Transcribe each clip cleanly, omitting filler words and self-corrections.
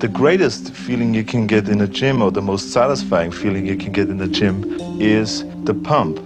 the greatest feeling you can get in a gym, or the most satisfying feeling you can get in a gym, is the pump.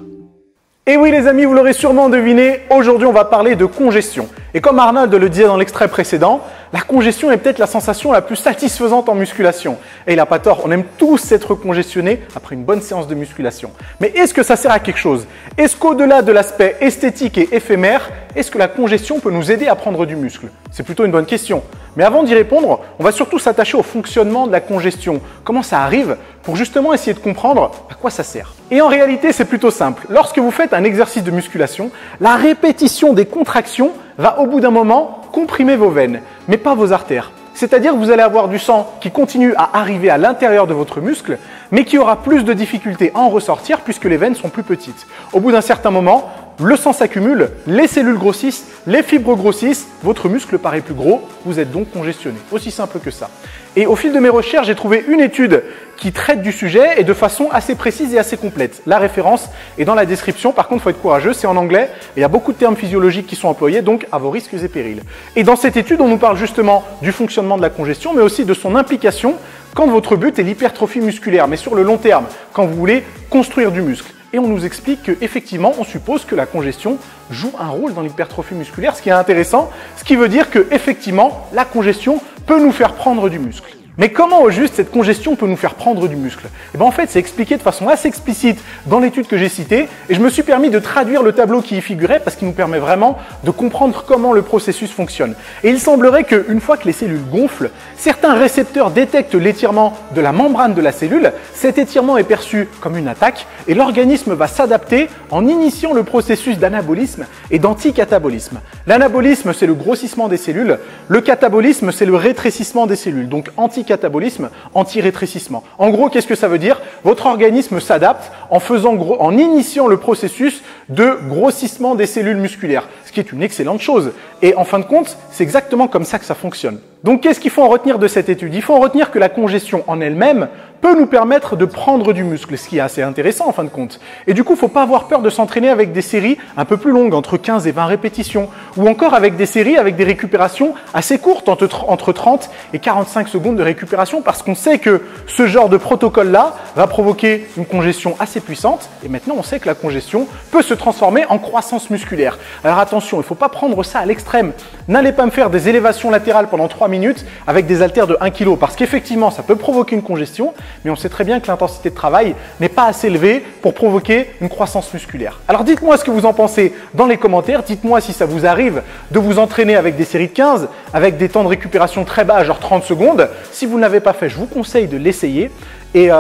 Et oui les amis, vous l'aurez sûrement deviné, aujourd'hui on va parler de congestion. Et comme Arnold le disait dans l'extrait précédent, la congestion est peut-être la sensation la plus satisfaisante en musculation. Et il n'a pas tort, on aime tous être congestionnés après une bonne séance de musculation. Mais est-ce que ça sert à quelque chose? Est-ce qu'au-delà de l'aspect esthétique et éphémère, est-ce que la congestion peut nous aider à prendre du muscle? C'est plutôt une bonne question. Mais avant d'y répondre, on va surtout s'attacher au fonctionnement de la congestion. Comment ça arrive pour justement essayer de comprendre à quoi ça sert. Et en réalité, c'est plutôt simple. Lorsque vous faites un exercice de musculation, la répétition des contractions va au bout d'un moment comprimer vos veines, mais pas vos artères. C'est-à-dire que vous allez avoir du sang qui continue à arriver à l'intérieur de votre muscle, mais qui aura plus de difficultés à en ressortir puisque les veines sont plus petites. Au bout d'un certain moment, le sang s'accumule, les cellules grossissent, les fibres grossissent, votre muscle paraît plus gros, vous êtes donc congestionné. Aussi simple que ça. Et au fil de mes recherches, j'ai trouvé une étude qui traite du sujet et de façon assez précise et assez complète. La référence est dans la description, par contre il faut être courageux, c'est en anglais, et il y a beaucoup de termes physiologiques qui sont employés, donc à vos risques et périls. Et dans cette étude, on nous parle justement du fonctionnement de la congestion, mais aussi de son implication quand votre but est l'hypertrophie musculaire, mais sur le long terme, quand vous voulez construire du muscle. Et on nous explique qu'effectivement, on suppose que la congestion joue un rôle dans l'hypertrophie musculaire, ce qui est intéressant, ce qui veut dire qu'effectivement, la congestion peut nous faire prendre du muscle. Mais comment au juste cette congestion peut nous faire prendre du muscle? Et bien en fait, c'est expliqué de façon assez explicite dans l'étude que j'ai citée et je me suis permis de traduire le tableau qui y figurait parce qu'il nous permet vraiment de comprendre comment le processus fonctionne. Et il semblerait qu'une fois que les cellules gonflent, certains récepteurs détectent l'étirement de la membrane de la cellule. Cet étirement est perçu comme une attaque et l'organisme va s'adapter en initiant le processus d'anabolisme et d'anticatabolisme. L'anabolisme, c'est le grossissement des cellules. Le catabolisme, c'est le rétrécissement des cellules. Donc anticatabolisme, anti-rétrécissement. En gros, qu'est-ce que ça veut dire? Votre organisme s'adapte en initiant le processus de grossissement des cellules musculaires, ce qui est une excellente chose. Et en fin de compte, c'est exactement comme ça que ça fonctionne. Donc, qu'est-ce qu'il faut en retenir de cette étude? Il faut en retenir que la congestion en elle-même peut nous permettre de prendre du muscle, ce qui est assez intéressant en fin de compte. Et du coup, il ne faut pas avoir peur de s'entraîner avec des séries un peu plus longues, entre 15 et 20 répétitions, ou encore avec des séries avec des récupérations assez courtes, entre 30 et 45 secondes de récupération, parce qu'on sait que ce genre de protocole-là va provoquer une congestion assez puissante, et maintenant on sait que la congestion peut se transformer en croissance musculaire. Alors attention, il ne faut pas prendre ça à l'extrême. N'allez pas me faire des élévations latérales pendant 3 minutes avec des haltères de 1 kg, parce qu'effectivement, ça peut provoquer une congestion, mais on sait très bien que l'intensité de travail n'est pas assez élevée pour provoquer une croissance musculaire. Alors dites-moi ce que vous en pensez dans les commentaires, dites-moi si ça vous arrive de vous entraîner avec des séries de 15, avec des temps de récupération très bas, genre 30 secondes. Si vous ne l'avez pas fait, je vous conseille de l'essayer et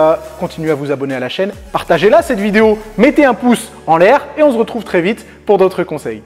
continuez à vous abonner à la chaîne. Partagez-la cette vidéo, mettez un pouce en l'air et on se retrouve très vite pour d'autres conseils.